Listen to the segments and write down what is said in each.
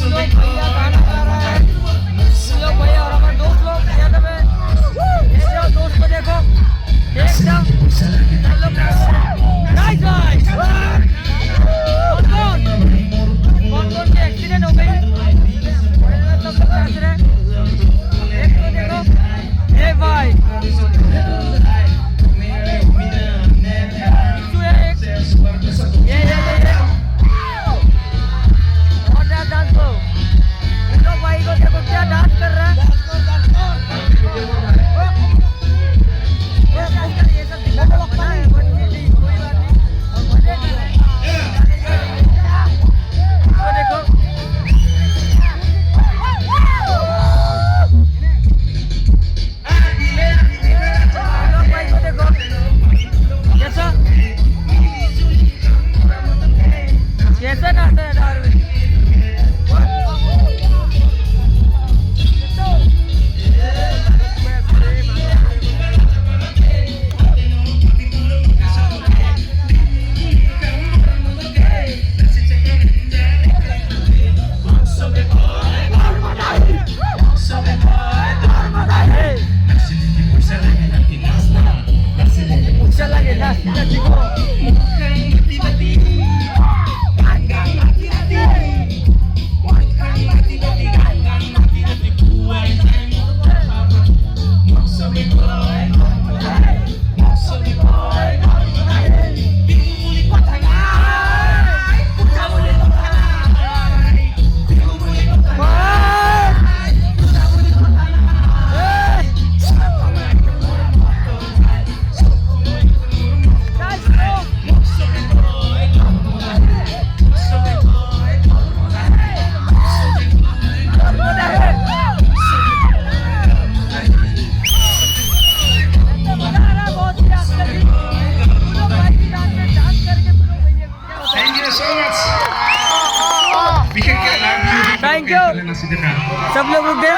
लोग भैया गाना गा रहा है, तुम लोग भैया और हमारे दोस्त लोग थिएटर में। ये जो दोस्त को देखो एकदम सब लोग नाइस नाइस। कौन की एक्सीडेंट हो गई, सब लोग हंस रहे हैं। एक तो देखो ये भाई ये और डांस को इन लोग भाई को देखो क्या डांस कर रहा है। ये सब दिखाना लगता है बट कोई बात नहीं, मजे कर रहे हैं। तो देखो लोग भाई को देखो कैसा कैसा नाचता है डार्विन। Thank you. सब लोग रुक गए,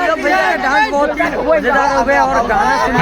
सब भैया का डांस बहुत मजेदार हो गया और गाना सुन